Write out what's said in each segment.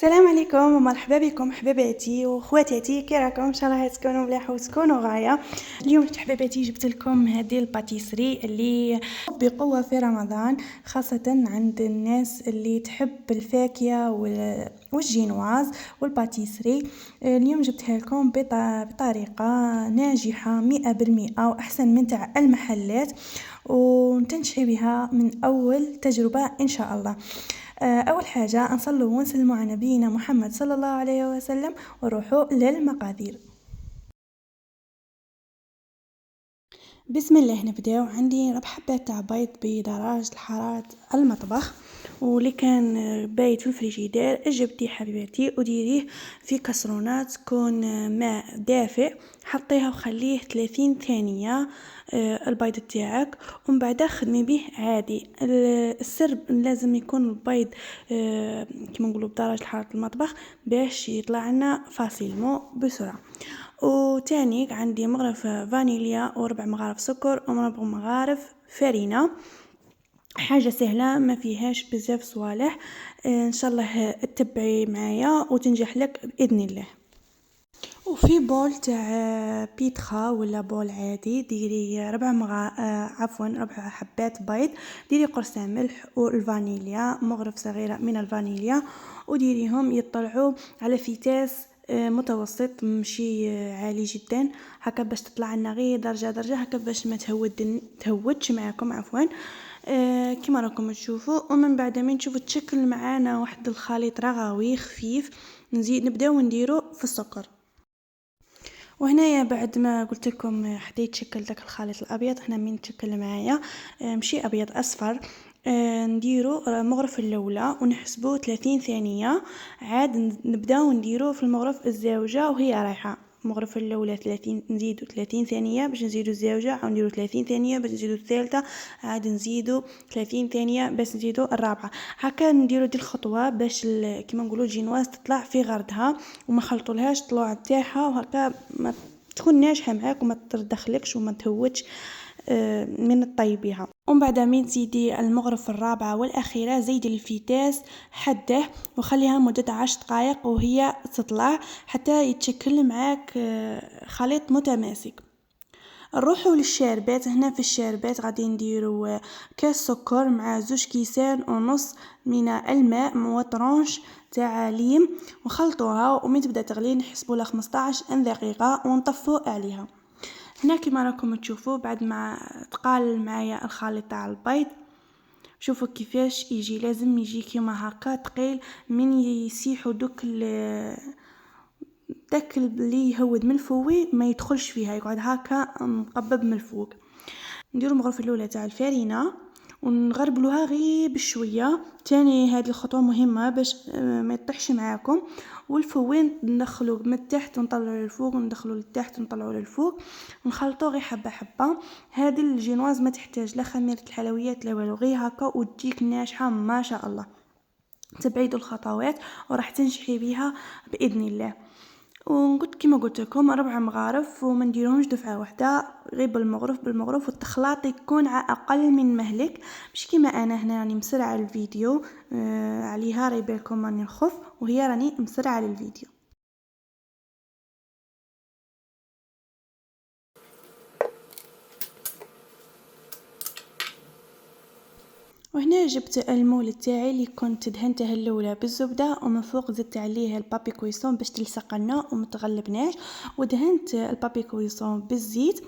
السلام عليكم ومرحبا بكم حباباتي وخواتاتي، كي راكم؟ ان شاء الله تكونوا مليح وتكونوا غايه. اليوم حباباتي جبت لكم هذه الباتيسري اللي بقوه في رمضان، خاصه عند الناس اللي تحب الفاكهه والجينواز والباتيسري. اليوم جبتها لكم بطريقه ناجحه 100% واحسن من تاع المحلات، وتنجحي بها من اول تجربه ان شاء الله. أول حاجة نصلوا ونسلموا على نبينا محمد صلى الله عليه وسلم ونروحوا للمقادير. بسم الله نبداو. عندي ربع حبات تاع بيض بدرجة حرارة المطبخ، واللي كان بايت في الفريجيدير جبتيه حبيبتي وديريه في كسرونة تكون ماء دافئ، حطيها وخليه 30 ثانية البيض تاعك، ومن بعد خدمي به عادي. السر لازم يكون البيض كما نقولوا بدرجة حرارة المطبخ باش يطلع لنا فاسيلمون بسرعة. وتاني عندي مغرف فانيليا وربع مغارف سكر وربع مغارف فرينة، حاجة سهلة ما فيهاش بزاف صوالح. ان شاء الله تتبعي معايا وتنجح لك بإذن الله. وفي بول تاع بيتخا ولا بول عادي ديري ربع حبات بيض، ديري قرصان ملح والفانيليا، مغرف صغيرة من الفانيليا، وديريهم يطلعوا على فيتاس متوسط، مشي عالي جدا، هكا باش تطلع لنا غير درجه درجه هكا باش ما تهودش معاكم عفوا. كما راكم تشوفوا. ومن بعد ما تشوفوا تشكل معانا واحد الخليط رغوي خفيف، نبداو نديرو في السكر. وهنايا بعد ما قلت لكم حتى يتشكل داك الخليط الابيض، هنا من تشكل معايا مشي ابيض اصفر، نديرو مغرف الاولى ونحسبو 30 ثانيه، عاد نبداو نديرو في المغرف الزاوجه وهي رايحه. المغرفه الاولى 30، نزيدو 30 ثانيه باش نزيدو الزاوجه، عاود نديرو 30 ثانيه باش نزيدو الثالثه، عاد نزيدو 30 ثانيه باش نزيدو الرابعه. هكا نديرو دي الخطوه باش كيما نقولوا الجينواز تطلع في غردها وما خلطولهاش طلوع تاعها، وهكا ما تكون ناجحه معاك وما تدخلكش وما تهوتش من الطيبها. ومن بعد ما تزيدي المغرف الرابعه والاخيره زيدي الفيتاس حده وخليها مده 10 دقائق وهي تطلع حتى يتشكل معاك خليط متماسك. نروحوا للشاربات. هنا في الشاربات غادي نديروا كاس سكر مع 2 ونص كيسان من الماء وطرونش تاع ليم، وخلطوها ومن تبدا تغلي نحسبوا لها 15 دقيقه ونطفوا عليها. هنا كما راكم تشوفوا بعد ما تقال معايا الخليط تاع البيض، شوفوا كيفاش يجي، لازم يجي كيما هكا ثقيل، من يسيحوا داك اللي يهود من الفوي ما يدخلش فيها، يقعد هكا مقبب من الفوق. نديرو المغرفه الاولى تاع الفارينه ونغربلوها غير بشويه. تاني هذه الخطوه مهمه باش ما يطيحش معاكم. والفوين ندخلو من التحت ونطلعو للفوق، ندخلو للتحت ونطلعو للفوق، ونخلطو غير حبه حبه. هذه الجينواز ما تحتاج لا خميره الحلويات لا والو، غير هكا وتجيك ناجحه ما شاء الله. تبعيدوا الخطوات وراح تنجحي بها باذن الله. وقلت كما قلت لكم 4 مغارف وما نديرهمش دفعه واحده، غير بالمغرف والتخلاط يكون على اقل من مهلك، مش كيما انا هنا راني مسرعه الفيديو عليها راي بالكم راني نخف وهي راني مسرعه للفيديو. وهنا جبت المول تاعي اللي كنت دهنته الاولى بالزبده، ومن فوق زدت عليه البابي كويسون باش تلصق لنا ومتغلبناش، ودهنت البابي كويسون بالزيت،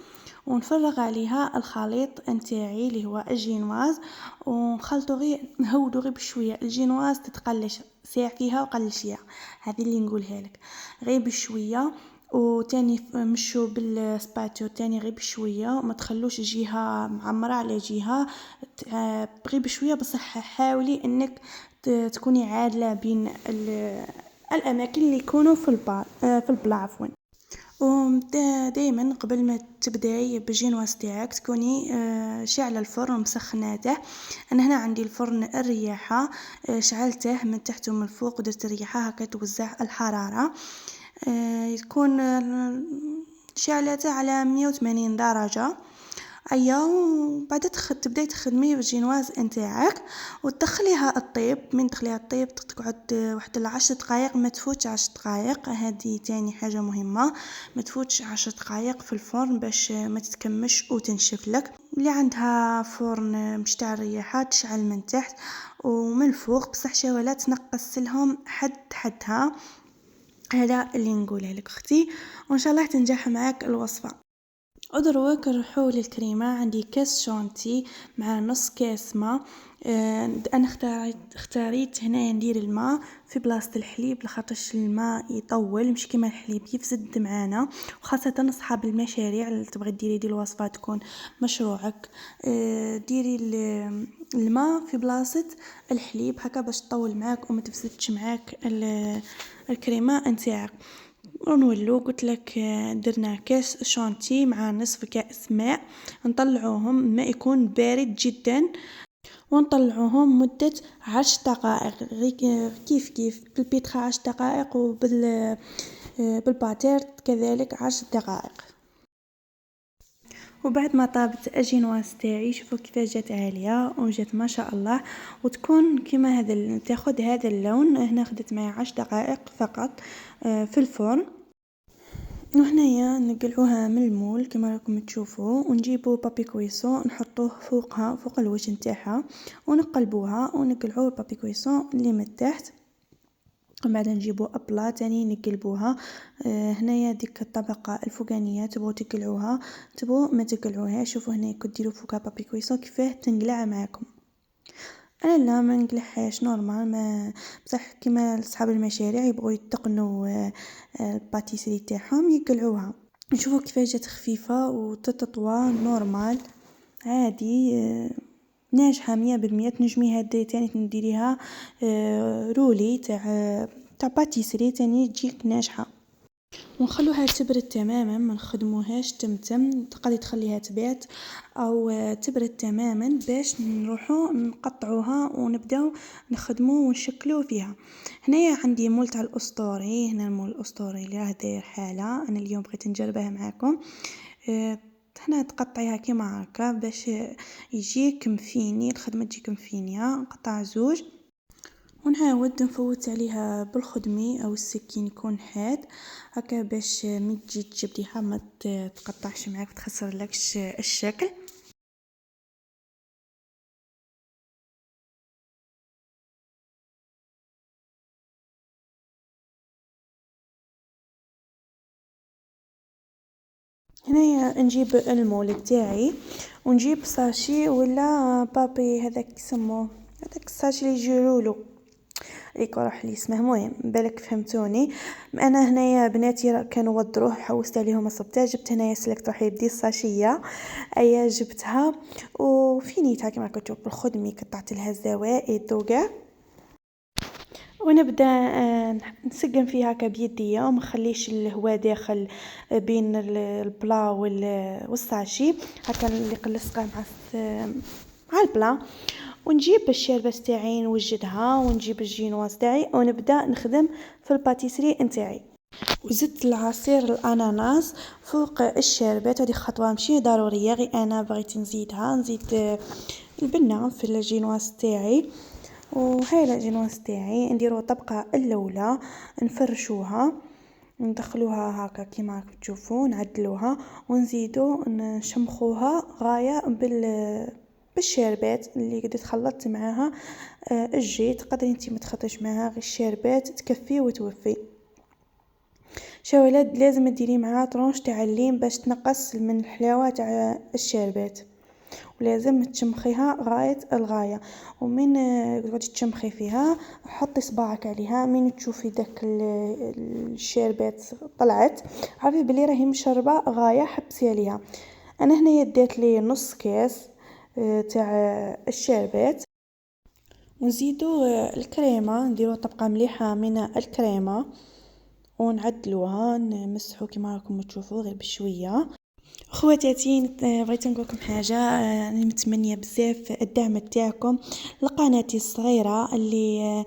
ونفرغ عليها الخليط نتاعي اللي هو الجينواز، ونخلطو غير نهودو غير بشويه. الجينواز تتقلش ساع فيها وقلشيها، هذه اللي نقولها لك، غير بشويه. وتاني مشوا بالسباتيو تاني غير بشويه، وما تخلوش جهه معمره على جهه، بغي بشويه بصح حاولي انك تكوني عادله بين الاماكن اللي يكونوا في البلا عفوا. ودائما قبل ما تبداي بالجينواز تاعك تكوني شعل الفرن ومسخناته. انا هنا عندي الفرن الرياحه، شعلته من تحت ومن الفوق ودرت الرياحه هكا توزع الحراره، تكون شعلته على 180 درجه. ايا وبعد تبداي تخدمي بالجينواز نتاعك وتدخليها الطيب. من تدخليها الطيب تقعد واحد 10 دقائق، ما تفوتش 10 دقائق. هذه تاني حاجه مهمه، ما تفوتش 10 دقائق في الفرن باش ما تتكمش وتنشف لك. اللي عندها فرن مشتعل ريحه تشعل من تحت ومن الفوق، بصح شاولا تنقص لهم حدها. هذا اللي نقوله لك اختي، وان شاء الله تنجح معك الوصفه. ادروك نروحو للكريمه. عندي كاس شونتي مع نص كاس ماء. انا اختاريت هنا ندير الماء في بلاصه الحليب لخاطرش الماء يطول مش كيما الحليب يفسد معانا، وخاصه اصحاب المشاريع اللي تبغي ديري دي الوصفه تكون مشروعك. ديري الماء في بلاصه الحليب هكا باش تطول معاك وما تفسدش معاك الكريمه نتاعك. ونولو قلت لك درنا كاس شانتي مع نصف كاس ماء، نطلعوهم الماء يكون بارد جدا ونطلعوهم مدة 10 دقائق. كيف بالبيتخا 10 دقائق بالباتير كذلك 10 دقائق. وبعد ما طابت الجينواز تاعي شوفوا كيفاش جات عاليه وجات ما شاء الله، وتكون كيما هذا تاخذ هذا اللون. هنا خدت معي 10 دقائق فقط في الفرن. وهنايا نقلعوها من المول كما راكم تشوفوا، ونجيبوا بابي كويسون نحطوه فوقها فوق الوجه نتاعها ونقلبوها ونقلعوا البابي كويسون اللي من تحت. ومن بعد نجيبوا ابلا تاني نقلبوها. هنايا ديك الطبقه الفوقانيه تبغوا تقلعوها تبغوا ما تقلعوها. شوفوا هنا كديروا فوقها بابي كويسون كيفاه تنقلع معاكم. انا لا ما نقلعهاش نورمال، ما بصح كيما اصحاب المشاريع يبغوا يتقنوا الباتيسري تاعهم يقلعوها. نشوفوا كيفاش جات خفيفه وتططوا نورمال عادي ناجحه 100%. تنجمي هذه تاني نديريها رولي تاع باتيسري تاني تجيك ناجحه. ونخلوها تبرد تماما، ما نخدموهاش تمتم. تقدري تخليها تبات او تبرد تماما باش نروحو نقطعوها ونبداو نخدمو ونشكلو فيها. هنايا عندي مول تاع الاسطوري، هنا المول الاسطوري اللي راه داير حاله. انا اليوم بغيت نجربها معاكم. هنا تقطعيها كيما هكا باش يجيك مفيني، الخدمه تجيك مفينيه. نقطع زوج ونعاود نفوت عليها بالخدمي او السكين يكون حاد هكا باش من تجي تجبديها ما تقطعش معاك وتخسر لكش الشكل. هنايا نجيب المول تاعي ونجيب ساشي ولا بابي هذاك يسموه هذاك الساشي اللي يجرولو ريك راح لي اسمه. مهم بالك فهمتوني. انا هنايا بناتي كانوا وضروه حوست عليهم الصبتة، جبت هنايا سلكت روحي بدي الساشيه ايا جبتها وفينيتها كما كنتو بالخدمي. قطعت لها الزوائد وكاع ونبدا نسقم فيها كبيديه وما نخليش الهواء داخل بين البلا والساشي هكا اللي قلصقه مع البلا. ونجيب الشربة تاعي نوجدها ونجيب الجينواز تاعي ونبدا نخدم في الباتيسري نتاعي. وزدت العصير الاناناس فوق الشربات، هذه خطوه ماشي ضروريه غير انا بغيت نزيدها. نزيد البنه في الجينواز تاعي. وهاي الجينواز تاعي نديرو الطبقه الاولى نفرشوها ندخلوها هكا كيما تشوفوا نعدلوها ونزيدو نشمخوها غايه بالشربات اللي قد تخلطت معاها الجي. تقدري انتي ما تخلطيش معاها غير الشربات تكفي وتوفي. شاولاد لازم تديري معاها طرونش تاع الليم باش تنقص من الحلاوه تاع الشربات، ولازم تشمخيها غايه الغايه. ومن تقعدي تشمخي فيها حطي صباعك عليها من تشوفي داك الشربات طلعت عارفه بلي راهي مشربه غايه حبسي عليها. انا هنايا ديت لي نص كاس تاع الشربات ونزيدو الكريمه نديرو طبقه مليحه من الكريمه ونعدلوها نمسحو كما راكم تشوفوا غير بشويه. خواتاتي، بغيت نقول لكم حاجه. انا متمنيه بزاف الدعم تاعكم لقناتي الصغيره اللي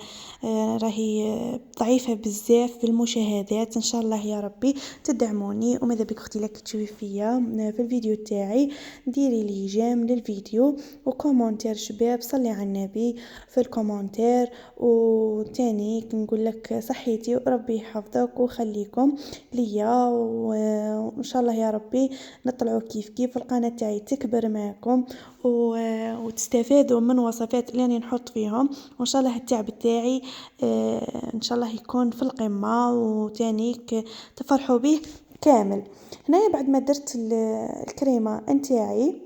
راهي ضعيفه بزاف في المشاهدات. ان شاء الله يا ربي تدعموني. وماذا بك اختي لك تشوفي فيا في الفيديو تاعي، ديري لي جيم للفيديو وكومونتير شباب، صلي على النبي في الكومونتير. وتاني كنقول لك صحيتي وربي يحفظك وخليكم ليا، وان شاء الله يا ربي نطلعوا كيف القناة تاعي تكبر معكم وتستفادوا من وصفات اللي راني نحط فيهم. وان شاء الله التعب تاعي ان شاء الله يكون في القمة، وتانيك تفرحوا به كامل. هنايا بعد ما درت الكريمة نتاعي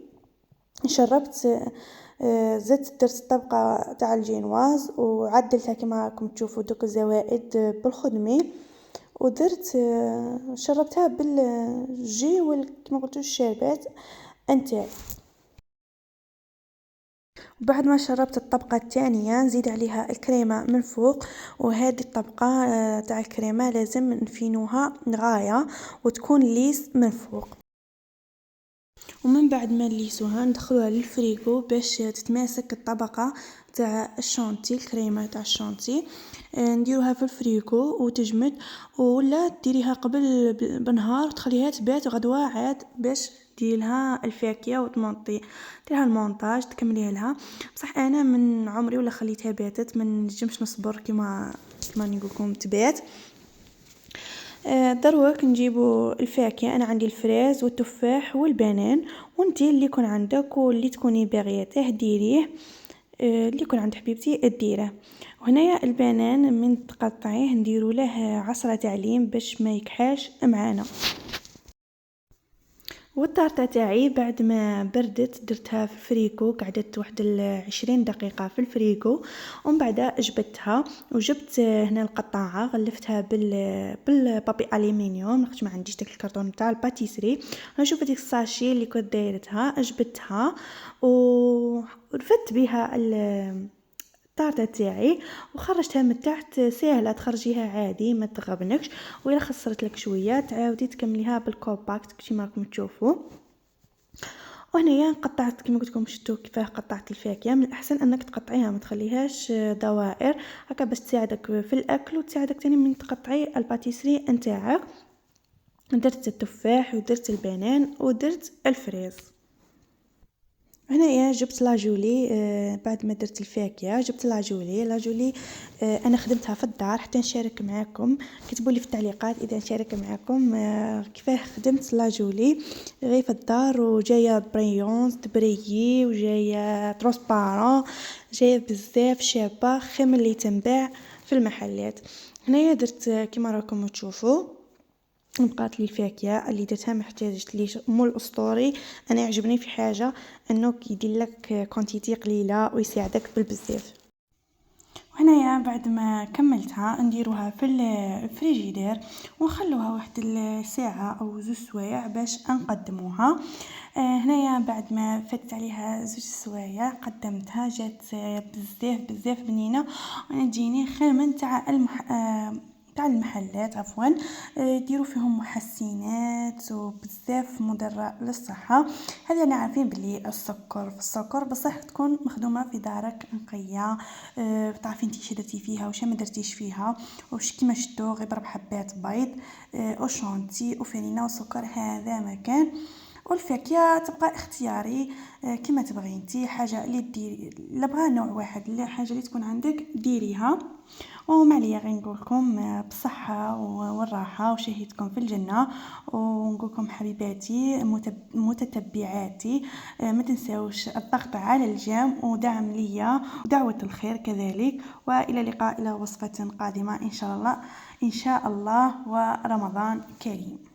شربت، زدت درت الطبقة تاع الجينواز وعدلتها كما راكم تشوفوا دوك الزوائد بالخدمي، ودرت شربتها بالجي كما قلتوا الشربات نتاعي. بعد ما شربت الطبقة الثانية نزيد عليها الكريمة من فوق. وهذه الطبقة تاع الكريمة لازم نفينوها غاية وتكون ليس من فوق. ومن بعد ما نليسوها ندخلوها للفريغو باش تتماسك الطبقة تاع الشونتي، الكريمة تاع الشونتي. نديروها في الفريغو وتجمد، ولا ديريها قبل بنهار تخليها تبات غدوة عاد باش ديرلها الفاكهه وتمونطي ديرها المونتاج تكمليها لها. بصح انا من عمري ولا خليتها باتت، من نجمش نصبر كما نقولكم تبات. دروك نجيبو الفاكهه. انا عندي الفريز والتفاح والبنان، وانتي اللي يكون عندك واللي تكوني باغيته ديريه، اللي يكون عند حبيبتي ديره. وهنايا البنان من تقطعيه نديرو له عصره تاع ليم باش ما يكحاش معانا. والطارطة تاعي بعد ما بردت درتها في الفريكو، قعدت واحد 20 دقيقة في الفريكو، ومن بعد جبتها وجبت هنا القطاعة غلفتها بالبابي الومنيوم، لاخاطش ما عنديش داك الكرتون تاع الباتيسري. انا شوف هذيك الساشي اللي كنت دايرتها جبتها ورفدت بها الطارطه تاعي وخرجتها من تحت. سهله تخرجيها عادي ما تغبنكش، وإلا خسرت لك شويه تعاودي تكمليها بالكومباكت كيما راكم تشوفوا. وهنايا قطعت كما قلت لكم، شفتوا كيفاه قطعت الفاكهه. من الاحسن انك تقطعيها ما تخليهاش دوائر هكا باش تساعدك في الاكل وتساعدك تاني من تقطعي الباتيسري نتاعك. درت التفاح ودرت البنان ودرت الفريز. هنايا جبت لاجولي. بعد ما درت الفاكهه جبت لاجولي. انا خدمتها في الدار حتى نشارك معاكم. كتبوا لي في التعليقات اذا نشارك معاكم كيفاه خدمت لاجولي غير في الدار، وجايه بريونز تبريي وجايه ترونسبارون، جايه بزاف شابه خير من اللي تنباع في المحلات. هنايا درت كما راكم تشوفوا. بقات لي الفاكهه اللي درتها ما احتاجت ليش مول اسطوري. انا يعجبني في حاجه انه كيدير لك كونتيتي قليله ويساعدك بالبزاف. وهنايا بعد ما كملتها نديروها في الفريجيدير ونخلوها واحد الساعه او 2 سوايع باش نقدموها. هنايا بعد ما فاتت عليها 2 سوايع قدمتها، جات بزاف بنينه. وانا تجيني خير من تاع تاع المحلات عفوا. يديروا فيهم محسنات وبزاف مضره للصحه. هذا انا عارفين بلي السكر في السكر، بصح تكون مخدومه في دارك نقيه. تعرفين انتي درتي فيها وش ما درتيش فيها، وش كيما شتو غير ب4 حبات بيض وشونتي وفانيله وسكر، هذا مكان. والفاكهه تبقى اختياري كما تبغي انتي. حاجه اللي ديري لا بغى نوع واحد، لا حاجه اللي تكون عندك ديريها. وما عليا غير نقولكم بالصحه والراحه وشهيتكم في الجنه. ونقولكم حبيباتي متتبعاتي ما تنساوش الضغط على الجيم ودعم ليا ودعوه الخير كذلك. والى اللقاء الى وصفه قادمه ان شاء الله ورمضان كريم.